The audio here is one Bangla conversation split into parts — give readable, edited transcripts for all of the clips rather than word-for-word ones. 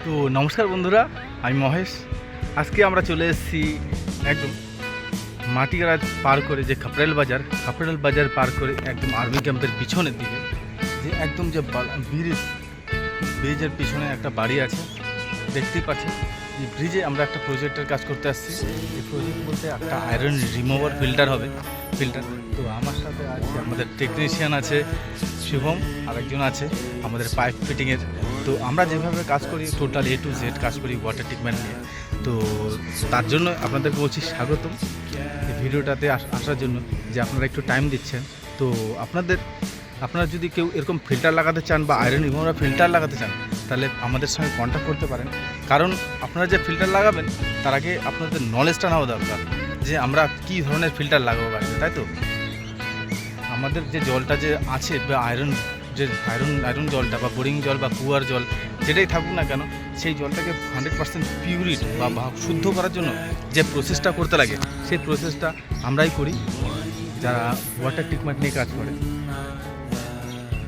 তো নমস্কার বন্ধুরা, আমি মহেশ। আজকে আমরা চলে এসেছি একদম মাটিগাড়া পার করে যে খাপড়াইল বাজার পার করে একদম আর্মি ক্যাম্পের পিছনের দিকে যে একদম যে ব্রিজের পিছনে একটা বাড়ি আছে, দেখতেই পাচ্ছেন। এই ব্রিজে আমরা একটা প্রজেক্টের কাজ করতে আসছি। এই প্রজেক্ট বলতে একটা আয়রন রিমুভার ফিল্টার হবে। তো আমার সাথে আছে আমাদের টেকনিশিয়ান আছে শুভম, আরেকজন আছে আমাদের পাইপ ফিটিংয়ের। তো আমরা যেভাবে কাজ করি টোটাল A to Z কাজ করি ওয়াটার ট্রিটমেন্ট নিয়ে। তো তার জন্য আপনাদেরকে বলছি স্বাগতম এই ভিডিওটাতে আসার জন্য, যে আপনারা একটু টাইম দিচ্ছেন। তো আপনারা যদি কেউ এরকম ফিল্টার লাগাতে চান বা আয়রন রিমুভার ফিল্টার লাগাতে চান, তাহলে আমাদের সঙ্গে কন্ট্যাক্ট করতে পারেন। কারণ আপনারা যে ফিল্টার লাগাবেন তার আগে আপনাদের নলেজটা নেওয়া দরকার যে আমরা কী ধরনের ফিল্টার লাগাবো বাড়িতে, তাই তো। আমাদের যে জলটা যে আছে বা আয়রন জলটা বা বোরিং জল বা কুয়ার জল যেটাই থাকুক না কেন, সেই জলটাকে 100% পিউরিট বা শুদ্ধ করার জন্য যে প্রসেসটা করতে লাগে, সেই প্রসেসটা আমরাই করি যারা ওয়াটার ট্রিটমেন্ট নিয়ে কাজ করে।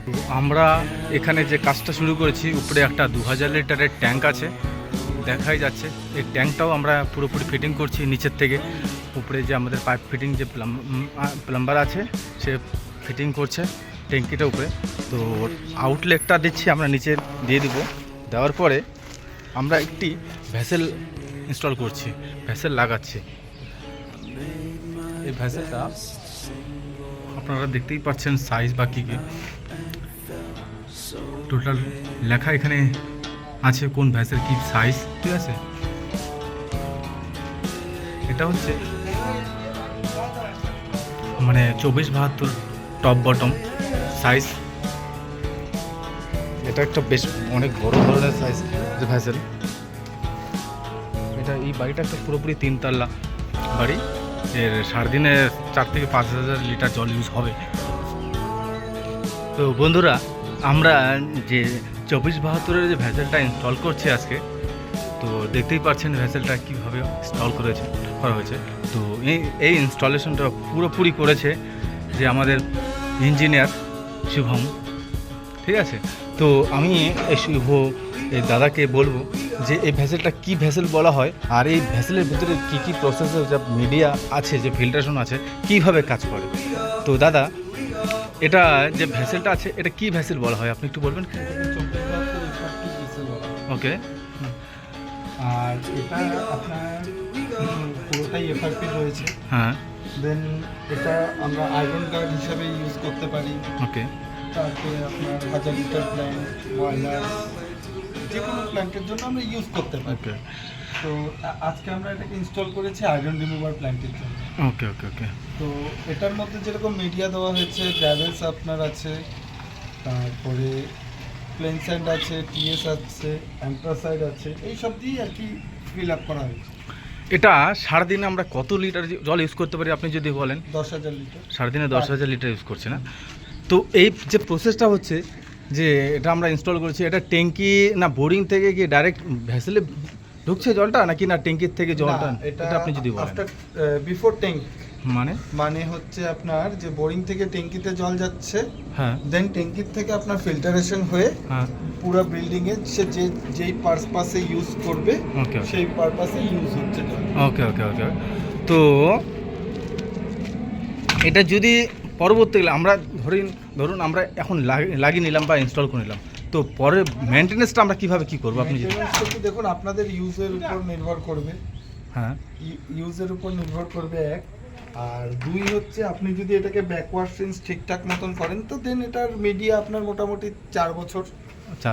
তো আমরা এখানে যে কাজটা শুরু করেছি, উপরে একটা 2000 লিটারের ট্যাঙ্ক আছে, দেখাই যাচ্ছে। এই ট্যাঙ্কটাও আমরা পুরোপুরি ফিটিং করছি নিচের থেকে। উপরে যে আমাদের পাইপ ফিটিং যে প্লাম্বার আছে সে ফিটিং করছে ট্যাঙ্কিটা উপরে। তো আউটলেটটা দিচ্ছি আমরা নিচে দিয়ে দিব। দেওয়ার পরে আমরা একটি ভেসেল ইনস্টল করছি, ভেসেল লাগাচ্ছি। এই ভেসেলটা আপনারা দেখতেই পাচ্ছেন সাইজ বা কী কী টোটাল লেখা এখানে আছে, কোন ভেসেল কি সাইজ, ঠিক আছে। এটা হচ্ছে মানে 24-72 টপ বটম সাইজ। এটা একটা বেশ অনেক বড় ধরনের সাইজ যে ভেসেল। এই বাড়িটা একটা পুরোপুরি 3 তলা বাড়ি। এর সারাদিনে 4 থেকে 5,000 লিটার জল ইউজ হবে। তো বন্ধুরা, আমরা যে 24-72-এর যে ভেসেলটা ইনস্টল করছি আজকে, তো দেখতেই পাচ্ছেন ভেসেলটা কীভাবে ইনস্টল করা হয়েছে। তো এই ইনস্টলেশনটা পুরোপুরি করেছে যে আমাদের ইঞ্জিনিয়ার শুভম, ঠিক আছে। তো আমি এই দাদাকে বলবো যে এই ভেসেলটা কি ভেসেল বলা হয়, আর এই ভেসেলের ভিতরে কী কী প্রসেসের যা মিডিয়া আছে, যে ফিল্টারেশন আছে, কীভাবে কাজ করে। তো দাদা, এটা যে ভেসেলটা আছে এটা কি ভেসেল বলা হয়, আপনি একটু বলবেন? ওকে। আর এটা আপনার পুরোটাই এফআরপি রয়েছে। হ্যাঁ। দেন এটা আমরা আয়রন গার্ড হিসাবে ইউজ করতে পারি। ওকে। তারপরে আপনার 1000 লিটার প্ল্যান্ট, বয়লার, যে কোনো প্ল্যান্টের জন্য আমরা ইউজ করতে পারি। ওকে। তো আজকে আমরা এটাকে ইনস্টল করেছি আয়রন রিমুভার প্ল্যান্টের জন্য। ওকে ওকে ওকে। তো এটার মধ্যে যেরকম মিডিয়া দেওয়া হয়েছে, গ্র্যাভেলস আপনার আছে, তারপরে প্লেন স্যান্ড আছে, টিএস আছে, অ্যান্ট্রাসাইড আছে, এই সব দিয়েই আর কি ফিল আপ করা হয়েছে। এটা সারাদিনে আমরা কত লিটার জল ইউজ করতে পারি আপনি যদি বলেন? 10,000 লিটার। সারাদিনে 10,000 লিটার ইউজ করছে না? তো এই যে প্রসেসটা হচ্ছে, যে এটা আমরা ইনস্টল করেছি, এটা ট্যাঙ্কি না বোরিং থেকে কি ডাইরেক্ট ভেসেলে ঢুকছে জলটা, নাকি না ট্যাঙ্কির থেকে জলটা? এটা আপনি যদি বলেন। আফটার বিফোর ট্যাঙ্ক মানে হচ্ছে আপনার যে বোরিং থেকে ট্যাঙ্কিতে জল যাচ্ছে, হ্যাঁ, দেন ট্যাঙ্কির থেকে আপনার ফিল্টারেশন হয়ে হ্যাঁ, পুরো বিল্ডিং এ সে যেই পারপাসে ইউজ করবে ওকে সেই পারপাসে ইউজ হচ্ছে জল। ওকে ওকে ওকে। তো এটা যদি পরবর্তীকালে আমরা ধরুন আমরা এখন লাগিয়ে নিলাম বা ইনস্টল করে নিলাম, তো পরে মেনটেনেন্সটা আমরা কীভাবে কী করবো আপনি যদি? মেইনটেনেন্সটা দেখুন আপনাদের ইউজের উপর নির্ভর করবে। হ্যাঁ, ইউজের উপর নির্ভর করবে এক, আর দুই হচ্ছে আপনি যদি এটাকে ব্যাকওয়ার্ড সেন্স ঠিকঠাক মতন করেন, তো দেন এটার মিডিয়া আপনার মোটামুটি 4 বছর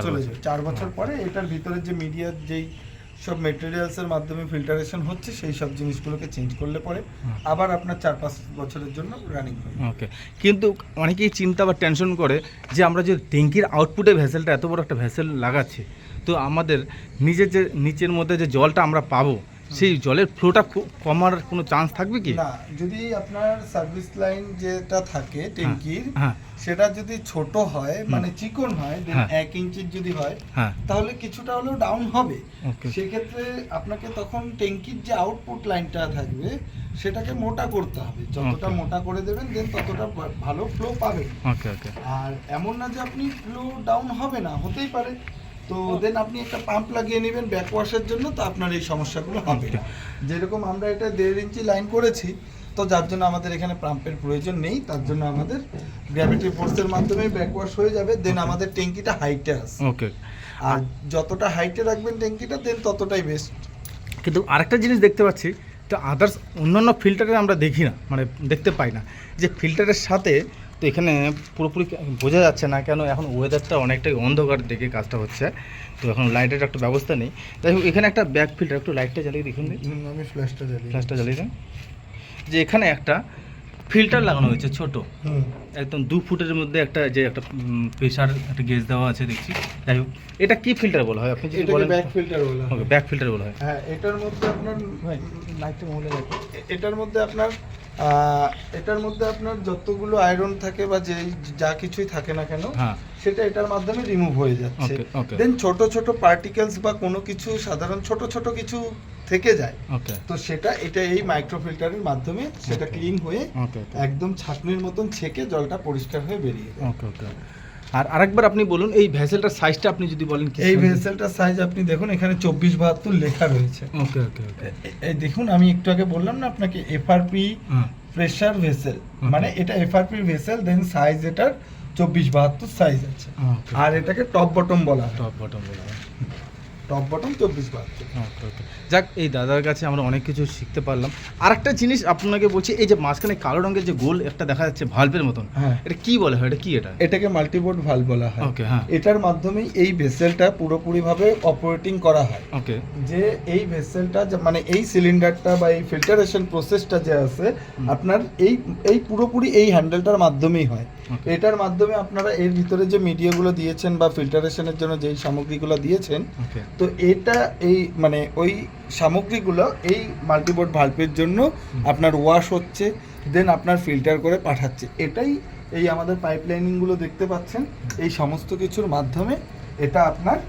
চলে যাবে। 4 বছর পরে এটার ভিতরে যে মিডিয়ার যেই সব মেটেরিয়ালসের মাধ্যমে ফিল্টারেশন হচ্ছে, সেই সব জিনিসগুলোকে চেঞ্জ করলে পরে আবার আপনার 4-5 বছরের জন্য রানিং হবে। ওকে। কিন্তু অনেকেই চিন্তা বা টেনশন করে যে আমরা যে ট্যাঙ্কির আউটপুটে ভেসেলটা এত বড় একটা ভেসেল লাগাচ্ছি, তো আমাদের নিচের মধ্যে যে জলটা আমরা পাবো, সেই জলের ফ্লোটা কমার কোনো চান্স থাকবে কি? না, যদি আপনার সার্ভিস লাইন যেটা থাকে ট্যাঙ্কির, হ্যাঁ, সেটা যদি ছোট হয়, মানে চিকন হয়, 1 ইঞ্চির যদি হয়, তাহলে কিছুটা হলেও ডাউন হবে। সেক্ষেত্রে আপনাকে তখন ট্যাঙ্কির যে আউটপুট লাইনটা থাকবে সেটাকে মোটা করতে হবে। যতটা মোটা করে দেবেন দেন ততটা ভালো ফ্লো পাবে। ওকে ওকে। আর এমন না যে আপনি ফ্লো ডাউন হবে না, হতেই পারে তো দেন আপনি একটা পাম্প লাগিয়ে নেবেন ব্যাক ওয়াশের জন্য, তো আপনার এই সমস্যাগুলো হবে না। যেরকম আমরা এটা 1.5 ইঞ্চি লাইন করেছি, তো যার জন্য আমাদের এখানে পাম্পের প্রয়োজন নেই, তার জন্য আমাদের গ্র্যাভিটি ফোর্সের মাধ্যমে ব্যাক ওয়াশ হয়ে যাবে। দেন আমাদের ট্যাঙ্কিটা হাইটে আছে, ওকে। আর যতটা হাইটে রাখবেন ট্যাঙ্কিটা দেন ততটাই বেস্ট। কিন্তু আরেকটা জিনিস দেখতে পাচ্ছি, তো আদার্স অন্যান্য ফিল্টারে আমরা দেখি না, মানে দেখতে পাই না যে ফিল্টারের সাথে, তো এখানে পুরোপুরি বোঝা যাচ্ছে না কেন, এখন ওয়েদারটা অনেকটাই অন্ধকার দেখে কাজটা হচ্ছে, তো এখন লাইটের একটা ব্যবস্থা নেই। যাই হোক, এখানে একটা ব্যাক ফিল্টার, একটু লাইটটা জ্বালিয়ে দেখুন, আমি ফ্ল্যাশটা জ্বালিয়ে দেন, যে এখানে একটা ফিল্টার লাগানো হয়েছে ছোট, একদম 2 ফুটের মধ্যে একটা যে একটা প্রেশার একটা গেজ দেওয়া আছে দেখছি। যাই হোক, এটা কি ফিল্টার বলা হয় আপনি যদি এটাকে বলেন? ব্যাক ফিল্টার বলা হয়। ওকে, ব্যাক ফিল্টার বলা হয়। হ্যাঁ, এটার মধ্যে আপনার লাইটটা মহলে দেখো, এটার মধ্যে আপনার যতগুলো আয়রন থাকে বা যে যা কিছুই থাকে না কেন, হ্যাঁ, সেটা এটার মাধ্যমে রিমুভ হয়ে যাচ্ছে। ওকে ওকে দেন ছোট ছোট পার্টিকেলস বা কোনো কিছু সাধারণ ছোট ছোট কিছু থেকে যায়, ওকে তো সেটা এটা এই মাইক্রো ফিল্টারের মাধ্যমে সেটা ক্লিন হয়ে ওকে ওকে একদম ছাঁকনির মতন ছেঁকে জলটা পরিষ্কার হয়ে বেরিয়ে যায়। ওকে ওকে। আর আরেকবার আপনি বলুন এই ভেসেলটার সাইজটা আপনি যদি বলেন কি? এই ভেসেলটার সাইজ আপনি দেখুন, এখানে 2472 লেখা রয়েছে। ওকে ওকে ওকে। এই দেখুন, আমি একটু আগে বললাম না আপনাকে এফআরপি হ্যাঁ, প্রেসার ভেসেল, মানে এটা এফআরপি ভেসেল, দেন সাইজ এটার 2472 সাইজ আছে। ওকে। আর এটাকে টপ বটম বলা হয়, টপ বটম বলা হয়। Top bottom 2472। ওকে ওকে। যাক, এই দাদার কাছে আমরা অনেক কিছু শিখতে পারলাম। আরেকটা জিনিস আপনাকে বলছি, এই যে মাঝখানে কালো রঙের যে গোল একটা দেখা যাচ্ছে ভালভের মতন, হ্যাঁ, এটা কি বলা হয়? এটা কি এটা? এটাকে মাল্টিবোর্ড ভালভ বলা হয়। ওকে, হ্যাঁ, এটার মাধ্যমেই এই ভেসেলটা পুরোপুরিভাবে অপারেটিং করা হয়। ওকে যে এই ভেসেলটা মানে এই সিলিন্ডারটা বা এই ফিল্টারেশন প্রসেসটা যে আছে আপনার এই পুরোপুরি এই হ্যান্ডেলটার মাধ্যমেই হয়। ওকে। এটার মাধ্যমে আপনারা এর ভিতরে যে মিডিয়াগুলো দিয়েছেন বা ফিল্টারেশনের জন্য যেই সামগ্রীগুলো দিয়েছেন, ওকে তো এটা এই মানে ওই সামগ্রীগুলো এই মাল্টিবোর্ড ভালভের জন্য আপনার ওয়াশ হচ্ছে, দেন আপনার ফিল্টার করে পাঠাচ্ছে। এটাই এই আমাদের পাইপলাইনিংগুলো দেখতে পাচ্ছেন, এই সমস্ত কিছুর মাধ্যমে এটা আপনার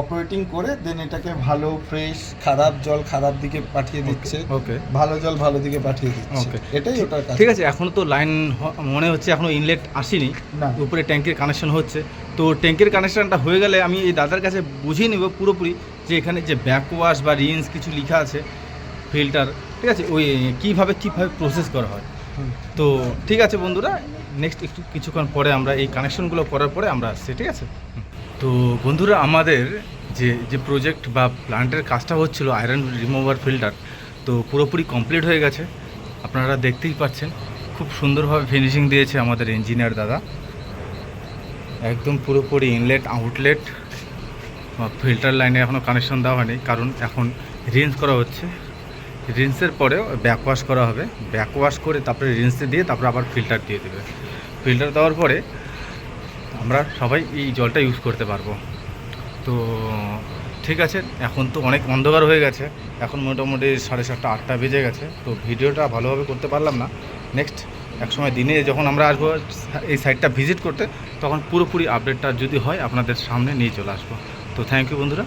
অপারেটিং করে দেন এটাকে ভালো ফ্রেশ খারাপ জল খারাপ দিকে পাঠিয়ে দিচ্ছে, ওকে ভালো জল ভালো দিকে পাঠিয়ে দিচ্ছে। ওকে। এটাই ওটার কাজ। ঠিক আছে, এখনো তো লাইন মনে হচ্ছে এখনো ইনলেট আসেনি, না, উপরে ট্যাঙ্কের কানেকশন হচ্ছে, তো ট্যাঙ্কের কানেকশনটা হয়ে গেলে আমি এই দাদার কাছে বুঝিয়ে নেব পুরোপুরি যে এখানে যে ব্যাক ওয়াশ বা রিন্স কিছু লেখা আছে ফিল্টার, ঠিক আছে, ওই কীভাবে প্রসেস করা হয়। তো ঠিক আছে বন্ধুরা, নেক্সট একটু কিছুক্ষণ পরে আমরা এই কানেকশনগুলো করার পরে আমরা আসছি, ঠিক আছে। তো বন্ধুরা, আমাদের যে প্রজেক্ট বা প্ল্যান্টের কাজটা হচ্ছিল আয়রন রিমুভার ফিল্টার, তো পুরোপুরি কমপ্লিট হয়ে গেছে, আপনারা দেখতেই পাচ্ছেন। খুব সুন্দরভাবে ফিনিশিং দিয়েছে আমাদের ইঞ্জিনিয়ার দাদা, একদম পুরোপুরি ইনলেট আউটলেট বা ফিল্টার লাইনে এখনও কানেকশন দেওয়া হয়নি, কারণ এখন রিন্স করা হচ্ছে। রিন্সের পরেও ব্যাক ওয়াশ করা হবে, ব্যাক ওয়াশ করে তারপরে রিন্সে দিয়ে তারপরে আবার ফিল্টার দিয়ে দেবে। ফিল্টার দেওয়ার পরে আমরা সবাই এই জলটা ইউজ করতে পারবো। তো ঠিক আছে, এখন তো অনেক অন্ধকার হয়ে গেছে, এখন মোটামুটি 7:30 8টা বেজে গেছে, তো ভিডিওটা ভালোভাবে করতে পারলাম না। নেক্সট একসময় দিনে যখন আমরা আসবো এই সাইটটা ভিজিট করতে, তখন পুরোপুরি আপডেটটা যদি হয় আপনাদের সামনে নিয়ে চলে আসবো। তো থ্যাংক ইউ বন্ধুরা।